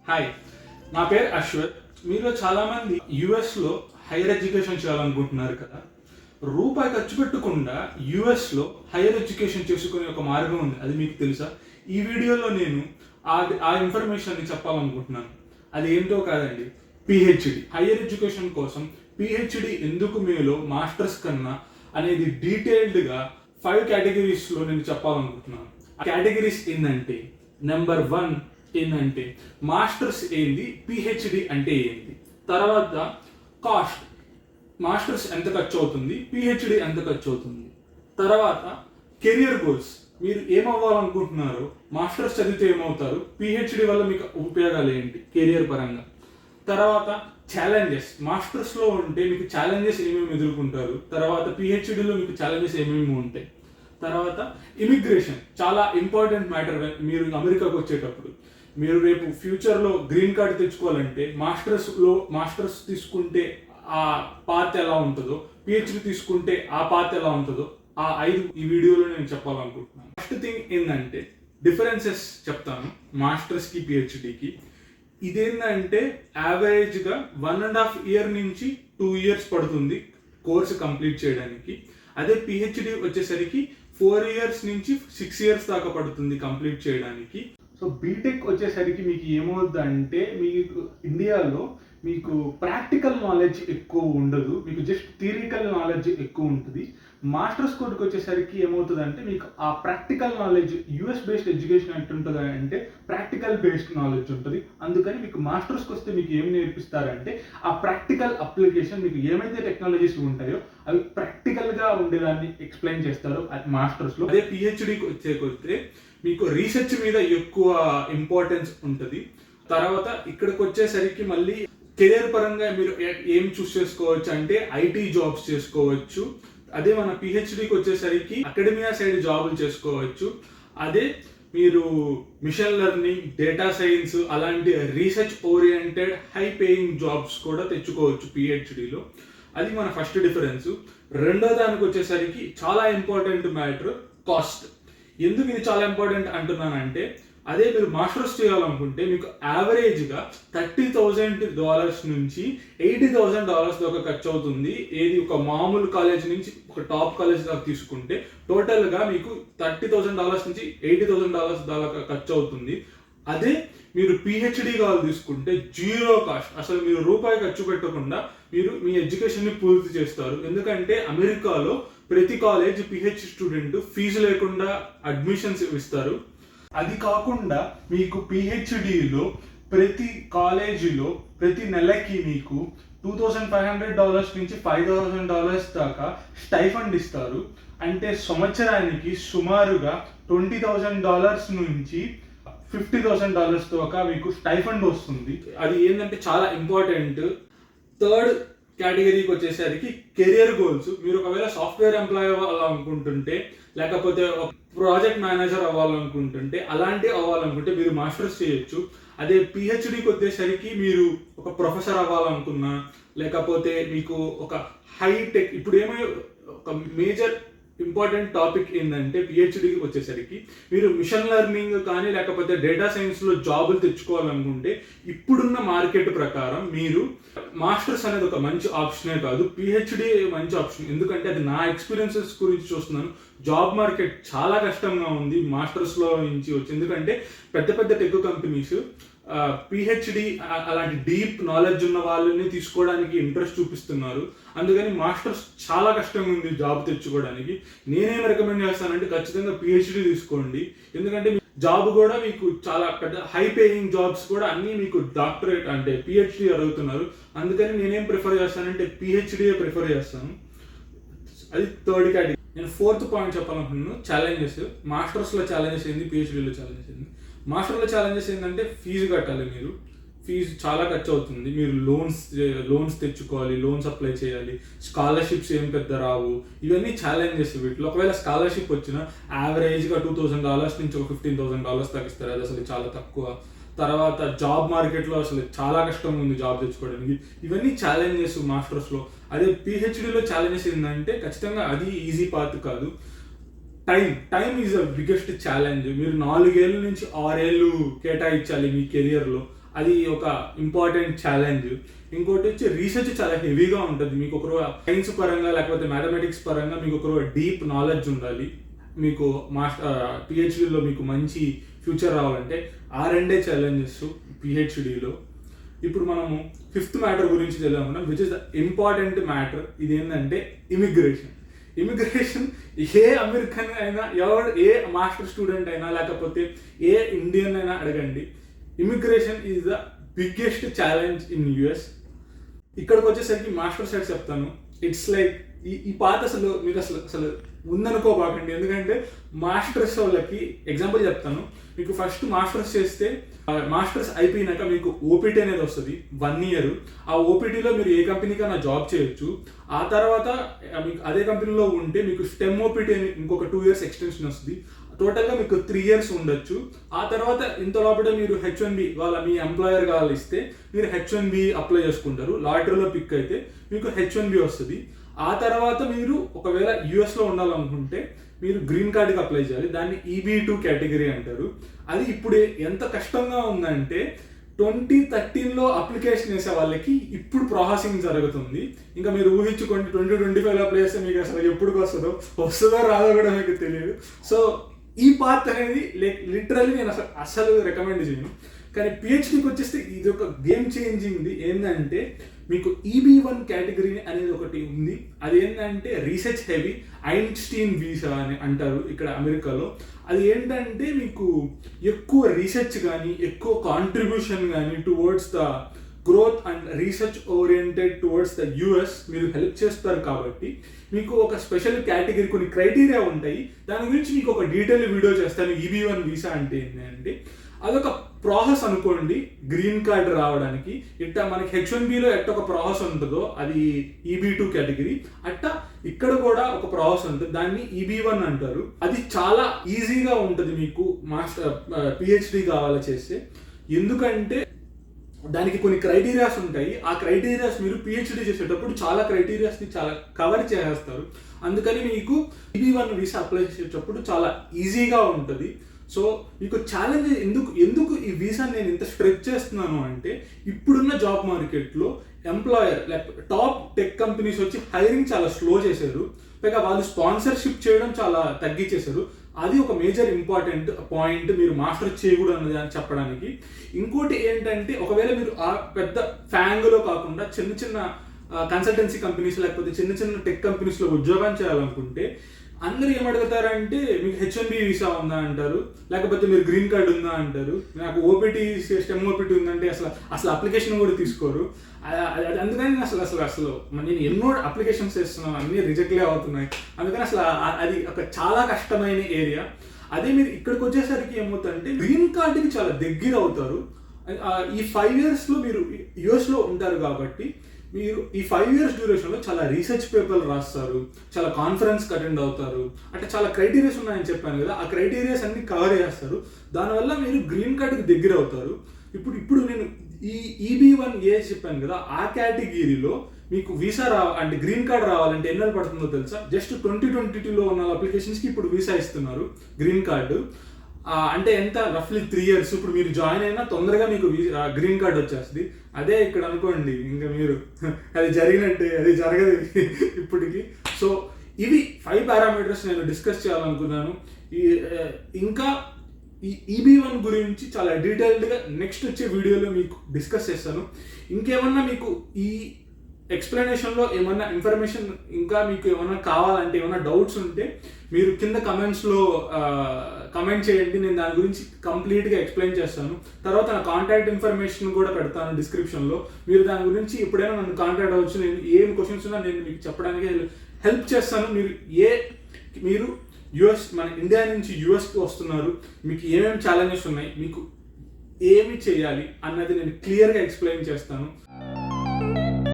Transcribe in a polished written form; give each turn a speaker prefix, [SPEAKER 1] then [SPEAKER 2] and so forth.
[SPEAKER 1] Hi, నా పేరు అశ్వత్. మీలో చాలామంది యుఎస్లో హైయర్ ఎడ్యుకేషన్ చేయాలనుకుంటున్నారు కదా. రూపాయి ఖర్చు పెట్టకుండా యుఎస్లో హైయర్ ఎడ్యుకేషన్ చేసుకునే ఒక మార్గం ఉంది. అది మీకు తెలుసా? ఈ వీడియోలో నేను ఆ ఇన్ఫర్మేషన్ని చెప్పాలనుకుంటున్నాను. అది ఏంటో కాదండి, పిహెచ్డి. హైయర్ ఎడ్యుకేషన్ కోసం పిహెచ్డి ఎందుకు మేలో మాస్టర్స్ కన్నా అనేది డీటెయిల్డ్గా 5 కేటగిరీస్లో నేను చెప్పాలనుకుంటున్నాను. ఆ కేటగిరీస్ ఏంటంటే, నెంబర్ 1 ఏంటంటే మాస్టర్స్ ఏంది, పిహెచ్డి అంటే ఏంది, తర్వాత కాస్ట్, మాస్టర్స్ ఎంత ఖర్చు అవుతుంది, పిహెచ్డి ఎంత ఖర్చు అవుతుంది, తర్వాత కెరియర్ గోల్స్, మీరు ఏమవ్వాలనుకుంటున్నారో, మాస్టర్స్ చదివితే ఏమవుతారు, పిహెచ్డి వల్ల మీకు ఉపయోగాలు ఏంటి కెరియర్ పరంగా, తర్వాత ఛాలెంజెస్, మాస్టర్స్లో ఉంటే మీకు ఛాలెంజెస్ ఏమేమి ఎదుర్కొంటారు, తర్వాత పిహెచ్డిలో మీకు ఛాలెంజెస్ ఏమేమి ఉంటాయి, తర్వాత ఇమిగ్రేషన్, చాలా ఇంపార్టెంట్ మ్యాటర్. మీరు అమెరికాకు వచ్చేటప్పుడు మీరు రేపు ఫ్యూచర్లో గ్రీన్ కార్డ్ తెచ్చుకోవాలంటే మాస్టర్స్ తీసుకుంటే ఆ పాత్ ఎలా ఉంటుందో, పిహెచ్డి తీసుకుంటే ఆ పాత్ ఎలా ఉంటుందో, ఆ 5 ఈ వీడియోలో నేను చెప్పాలనుకుంటున్నాను. ఫస్ట్ థింగ్ ఏంటంటే డిఫరెన్సెస్ చెప్తాను మాస్టర్స్కి పిహెచ్డికి. ఇదేంటంటే యావరేజ్గా 1.5 ఇయర్ నుంచి 2 ఇయర్స్ పడుతుంది కోర్సు కంప్లీట్ చేయడానికి. అదే పిహెచ్డి వచ్చేసరికి 4 ఇయర్స్ నుంచి 6 ఇయర్స్ దాకా పడుతుంది కంప్లీట్ చేయడానికి. సో బీటెక్ వచ్చేసరికి మీకు ఏమవుతుందంటే, మీకు ఇండియాలో మీకు ప్రాక్టికల్ నాలెడ్జ్ ఎక్కువ ఉండదు, మీకు జస్ట్ థియరికల్ నాలెడ్జ్ ఎక్కువ ఉంటుంది. మాస్టర్స్ కోర్సుకి వచ్చేసరికి ఏమవుతుందంటే, మీకు ఆ practical knowledge, US based education ఎట్టుంటుంది అంటే ప్రాక్టికల్ బేస్డ్ నాలెడ్జ్ ఉంటుంది. అందుకని మీకు మాస్టర్స్కి వస్తే మీకు ఏం నేర్పిస్తారంటే, ఆ ప్రాక్టికల్ అప్లికేషన్, మీకు ఏమైతే టెక్నాలజీస్ ఉంటాయో అవి ప్రాక్టికల్గా ఉండేదాన్ని ఎక్స్ప్లెయిన్ చేస్తారు మాస్టర్స్లో. అదే పిహెచ్డికి వచ్చేకొస్తే మీకు రీసెర్చ్ మీద ఎక్కువ ఇంపార్టెన్స్ ఉంటుంది. తర్వాత ఇక్కడికి వచ్చేసరికి మళ్ళీ కెరియర్ పరంగా మీరు ఏం చూస్ చేసుకోవచ్చు అంటే ఐటీ జాబ్స్ చేసుకోవచ్చు. అదే మన పిహెచ్డికి వచ్చేసరికి అకాడమియా సైడ్ జాబులు చేసుకోవచ్చు. అదే మీరు మిషన్ లెర్నింగ్, డేటా సైన్స్ అలాంటి research oriented high paying jobs కూడా తెచ్చుకోవచ్చు పిహెచ్డిలో. అది మన ఫస్ట్ డిఫరెన్స్. రెండో దానికి వచ్చేసరికి చాలా ఇంపార్టెంట్ మ్యాటర్ కాస్ట్. ఎందుకు ఇది చాలా ఇంపార్టెంట్ అంటున్నానంటే, అదే మీరు మాస్టర్స్ చేయాలనుకుంటే మీకు యావరేజ్గా $30,000 నుంచి $80,000 దాకా ఖర్చు అవుతుంది. ఏది ఒక మామూలు కాలేజ్ నుంచి ఒక టాప్ కాలేజ్ దాకా తీసుకుంటే టోటల్గా మీకు $30,000 నుంచి $80,000 దాకా ఖర్చు అవుతుంది. అదే మీరు పిహెచ్డి కావాలి తీసుకుంటే జీరో కాస్ట్, అసలు మీరు రూపాయి ఖర్చు పెట్టకుండా మీరు మీ ఎడ్యుకేషన్ని పూర్తి చేస్తారు. ఎందుకంటే అమెరికాలో ప్రతి కాలేజ్ పిహెచ్డి స్టూడెంట్ ఫీజు లేకుండా అడ్మిషన్స్ ఇస్తారు. అది కాకుండా మీకు పిహెచ్డిలో ప్రతి కాలేజీలో ప్రతి నెలకి మీకు $2,500 నుంచి $5,000 దాకా స్టైఫండ్ ఇస్తారు. అంటే సంవత్సరానికి సుమారుగా $20,000 నుంచి $50,000 దాకా మీకు స్టైఫండ్ వస్తుంది. అది ఏంటంటే చాలా ఇంపార్టెంట్. థర్డ్ కేటగిరీకి వచ్చేసరికి కెరియర్ గోల్స్. మీరు ఒకవేళ సాఫ్ట్వేర్ ఎంప్లాయ్ అవ్వాలనుకుంటుంటే, లేకపోతే ఒక ప్రాజెక్ట్ మేనేజర్ అవ్వాలనుకుంటుంటే, అవ్వాలనుకుంటే మీరు మాస్టర్స్ చేయొచ్చు. అదే పిహెచ్డికి వచ్చేసరికి మీరు ఒక ప్రొఫెసర్ అవ్వాలనుకున్నా, లేకపోతే మీకు ఒక హైటెక్, ఇప్పుడు ఏమో ఒక మేజర్ ఇంపార్టెంట్ టాపిక్ ఏంటంటే పిహెచ్డికి వచ్చేసరికి మీరు మిషన్ లెర్నింగ్ కానీ లేకపోతే డేటా సైన్స్లో జాబులు తెచ్చుకోవాలనుకుంటే ఇప్పుడున్న మార్కెట్ ప్రకారం మీరు మాస్టర్స్ అనేది ఒక మంచి ఆప్షనే కాదు, పిహెచ్డి మంచి ఆప్షన్. ఎందుకంటే అది నా ఎక్స్పీరియన్సెస్ గురించి చూస్తున్నాను. జాబ్ మార్కెట్ చాలా కష్టంగా ఉంది మాస్టర్స్లో నుంచి వచ్చి. ఎందుకంటే పెద్ద పెద్ద టెక్ కంపెనీస్ పిహెచ్డి అలాంటి డీప్ నాలెడ్జ్ ఉన్న వాళ్ళని తీసుకోవడానికి ఇంట్రెస్ట్ చూపిస్తున్నారు. అందుకని మాస్టర్స్ చాలా కష్టంగా ఉంది జాబ్ తెచ్చుకోవడానికి. నేనేం రికమెండ్ చేస్తానంటే ఖచ్చితంగా పిహెచ్డి తీసుకోండి. ఎందుకంటే జాబ్ కూడా మీకు చాలా పెద్ద హై పేయింగ్ జాబ్స్ కూడా అన్నీ మీకు డాక్టరేట్ అంటే పిహెచ్డి అడుగుతున్నారు. అందుకని నేనేం ప్రిఫర్ చేస్తానంటే పిహెచ్డియే ప్రిఫర్ చేస్తాను. అది థర్డ్ కేటగిరీ. నేను ఫోర్త్ పాయింట్ చెప్పాలనుకున్నాను, ఛాలెంజెస్. మాస్టర్స్లో ఛాలెంజెస్ ఏంది, పిహెచ్డిలో ఛాలెంజెస్ ఏంది. మాస్టర్లో ఛాలెంజెస్ ఏంటంటే ఫీజు కట్టాలి. మీరు ఫీజు చాలా ఖర్చు అవుతుంది. మీరు లోన్స్ తెచ్చుకోవాలి, లోన్స్ అప్లై చేయాలి, స్కాలర్షిప్స్ ఏం పెద్ద రావు. ఇవన్నీ ఛాలెంజెస్. వీటిలో ఒకవేళ స్కాలర్షిప్ వచ్చినా యావరేజ్గా $2,000 నుంచి ఒక $15,000 దాకా ఇస్తారు. అది అసలు చాలా తక్కువ. తర్వాత జాబ్ మార్కెట్లో అసలు చాలా కష్టంగా ఉంది జాబ్ తెచ్చుకోవడానికి. ఇవన్నీ ఛాలెంజెస్ మాస్టర్స్లో. అదే పిహెచ్డిలో ఛాలెంజెస్ ఏంటంటే ఖచ్చితంగా అది ఈజీ పాత్ కాదు. Time is the biggest challenge. మీరు 4 ఏళ్ళ నుంచి 6 ఏళ్ళు కేటాయించాలి మీ కెరియర్లో. అది ఒక ఇంపార్టెంట్ ఛాలెంజ్. ఇంకోటి వచ్చి రీసెర్చ్ చాలా హెవీగా ఉంటుంది. మీకు ఒకరు సైన్స్ పరంగా లేకపోతే మ్యాథమెటిక్స్ పరంగా మీకు ఒకరు డీప్ నాలెడ్జ్ ఉండాలి. మీకు పిహెచ్డిలో మీకు మంచి ఫ్యూచర్ రావాలంటే ఆ రెండే ఛాలెంజెస్ పిహెచ్డిలో. ఇప్పుడు మనము ఫిఫ్త్ మ్యాటర్ గురించి తెలుసుకున్నాం, which is the important matter. ఇది ఏంటంటే ఇమిగ్రేషన్. ఏ అమెరికన్ అయినా, ఏ మాస్టర్ స్టూడెంట్ అయినా లేకపోతే ఏ ఇండియన్ అయినా అడగండి, immigration is the biggest challenge in US. ఇక్కడికి వచ్చేసరికి మాస్టర్ సైడ్ చెప్తాను, ఇట్స్ లైక్ ఈ పాత అసలు మీకు అసలు ఉందనుకోబాకండి. ఎందుకంటే మాస్టర్స్ వాళ్ళకి ఎగ్జాంపుల్ చెప్తాను. మీకు ఫస్ట్ మాస్టర్స్ చేస్తే మాస్టర్స్ అయిపోయినాక మీకు ఓపీటీ అనేది వస్తుంది 1 year. ఆ ఓపీటీలో మీరు ఏ కంపెనీకైనా జాబ్ చేయొచ్చు. ఆ తర్వాత మీకు అదే కంపెనీలో ఉంటే మీకు స్టెమ్ ఓపీటీ అని ఇంకొక 2 years ఎక్స్టెన్షన్ వస్తుంది. టోటల్గా మీకు 3 years ఉండొచ్చు. ఆ తర్వాత ఇంత లోపల మీరు H1B మీ ఎంప్లాయర్ కావాలి ఇస్తే మీరు H1B అప్లై చేసుకుంటారు. లాటరీలో పిక్ అయితే మీకు H1B వస్తుంది. ఆ తర్వాత మీరు ఒకవేళ యూఎస్లో ఉండాలనుకుంటే మీరు గ్రీన్ కార్డ్కి అప్లై చేయాలి. దాన్ని EB2 కేటగిరీ అంటారు. అది ఇప్పుడు ఎంత కష్టంగా ఉందంటే 2013లో అప్లికేషన్ వేసే వాళ్ళకి ఇప్పుడు ప్రాసెసింగ్ జరుగుతుంది. ఇంకా మీరు ఊహించుకోండి 2025లో అప్లై చేస్తే మీకు అసలు ఎప్పుడు వస్తుందో రాదో కూడా మీకు తెలియదు. సో ఈ పార్ట్ అనేది లిటరల్లీ నేను అసలు రికమెండ్ చేయను. కానీ పిహెచ్డికి వచ్చేస్తే ఇది ఒక గేమ్ చేంజింగ్ది. ఏంటంటే మీకు EB1 కేటగిరీ అనేది ఒకటి ఉంది. అది ఏంటంటే రీసెర్చ్ హెవీ ఐన్స్టీన్ వీసా అని అంటారు ఇక్కడ అమెరికాలో. అది ఏంటంటే మీకు ఎక్కువ రీసెర్చ్ కానీ ఎక్కువ కాంట్రిబ్యూషన్ కానీ towards the growth and research oriented towards the US మీరు హెల్ప్ చేస్తారు. కాబట్టి మీకు ఒక స్పెషల్ కేటగిరీ కొన్ని క్రైటీరియా ఉంటాయి. దాని గురించి మీకు ఒక డీటెయిల్ వీడియో చేస్తాను. EB1 వీసా అంటే ఏంటంటే అదొక ప్రాసెస్ అనుకోండి. గ్రీన్ కార్డ్ రావడానికి ఇట్లా మనకి H1Bలో ఎట్ట ఒక ప్రాసెస్ ఉంటుందో అది EB2 కేటగిరీ, అట్ట ఇక్కడ కూడా ఒక ప్రాసెస్ ఉంటుంది. దాన్ని EB1 అంటారు. అది చాలా ఈజీగా ఉంటుంది మీకు మాస్టర్ పిహెచ్డి కావాలా చేస్తే. ఎందుకంటే దానికి కొన్ని క్రైటీరియాస్ ఉంటాయి. ఆ క్రైటీరియాస్ మీరు పిహెచ్డి చేసేటప్పుడు చాలా క్రైటీరియాస్ని చాలా కవర్ చేసేస్తారు. అందుకని మీకు EB1 వీసా అప్లై చేసేటప్పుడు చాలా ఈజీగా ఉంటుంది. సో మీకు ఛాలెంజ్ ఎందుకు ఈ వీసా నేను ఇంత స్ట్రెచ్ చేస్తున్నాను అంటే ఇప్పుడున్న జాబ్ మార్కెట్లో ఎంప్లాయర్ లేకపోతే టాప్ టెక్ కంపెనీస్ వచ్చి హైరింగ్ చాలా స్లో చేశారు. పైగా వాళ్ళు స్పాన్సర్షిప్ చేయడం చాలా తగ్గించేశారు. అది ఒక మేజర్ ఇంపార్టెంట్ పాయింట్ మీరు మాస్టర్ చేయకూడదు అన్నది అని చెప్పడానికి. ఇంకోటి ఏంటంటే ఒకవేళ మీరు ఆ పెద్ద ఫ్యాంగ్లో కాకుండా చిన్న కన్సల్టెన్సీ కంపెనీస్ లేకపోతే చిన్న టెక్ కంపెనీస్లో ఉద్యోగం చేయాలనుకుంటే అందరూ ఏమడుగుతారంటే మీకు H1B వీసా ఉందా అంటారు, లేకపోతే మీరు గ్రీన్ కార్డ్ ఉందా అంటారు. నాకు ఓపీటీ స్టెమ్ ఓపీటీ ఉందంటే అసలు అప్లికేషన్ కూడా తీసుకోరు. అందుకని అసలు నేను ఎన్నో అప్లికేషన్స్ చేస్తున్నాను, అన్నీ రిజెక్ట్లే అవుతున్నాయి. అందుకని అసలు అది ఒక చాలా కష్టమైన ఏరియా. అదే మీరు ఇక్కడికి వచ్చేసరికి ఏమవుతుందంటే గ్రీన్ కార్డుకి చాలా దగ్గర అవుతారు. ఈ 5 yearsలో మీరు యూఎస్లో ఉంటారు కాబట్టి మీరు ఈ 5 years డ్యూరేషన్లో చాలా రీసెర్చ్ పేపర్లు రాస్తారు, చాలా కాన్ఫరెన్స్కి అటెండ్ అవుతారు. అంటే చాలా క్రైటీరియాస్ ఉన్నాయని చెప్పాను కదా, ఆ క్రైటీరియాస్ అన్ని కవర్ చేస్తారు. దానివల్ల మీరు గ్రీన్ కార్డుకి దగ్గర అవుతారు. ఇప్పుడు నేను ఈ EB1 చెప్పాను కదా, ఆ కేటగిరీలో మీకు వీసా అంటే గ్రీన్ కార్డ్ రావాలంటే ఎన్నెళ్ళు పడుతుందో తెలుసా? జస్ట్ 2022లో ఉన్న అప్లికేషన్స్కి ఇప్పుడు వీసా ఇస్తున్నారు గ్రీన్ కార్డు. అంటే ఎంత రఫ్లీ 3 years. ఇప్పుడు మీరు జాయిన్ అయినా తొందరగా మీకు గ్రీన్ కార్డ్ వచ్చేస్తుంది. అదే ఇక్కడ అనుకోండి ఇంకా మీరు అది జరిగినట్టే, అది జరగదు ఇప్పటికి. సో ఇవి 5 పారామీటర్స్ నేను డిస్కస్ చేయాలనుకున్నాను. ఇంకా ఈ EB1 గురించి చాలా డీటెయిల్డ్గా నెక్స్ట్ వచ్చే వీడియోలో మీకు డిస్కస్ చేస్తాను. ఇంకేమన్నా మీకు ఈ ఎక్స్ప్లెనేషన్లో ఏమన్నా ఇన్ఫర్మేషన్ ఇంకా మీకు ఏమన్నా కావాలంటే ఏమన్నా డౌట్స్ ఉంటే మీరు కింద కమెంట్స్లో కమెంట్ చేయండి. నేను దాని గురించి కంప్లీట్గా ఎక్స్ప్లెయిన్ చేస్తాను. తర్వాత నా కాంటాక్ట్ ఇన్ఫర్మేషన్ కూడా పెడతాను డిస్క్రిప్షన్లో. మీరు దాని గురించి ఎప్పుడైనా నన్ను కాంటాక్ట్ అవ్వచ్చు. నేను ఏం క్వశ్చన్స్ ఉన్నా నేను మీకు చెప్పడానికి హెల్ప్ చేస్తాను. మీరు మన ఇండియా నుంచి యూఎస్కి వస్తున్నారు, మీకు ఏమేమి ఛాలెంజెస్ ఉన్నాయి, మీకు ఏమి చేయాలి అన్నది నేను క్లియర్గా ఎక్స్ప్లెయిన్ చేస్తాను.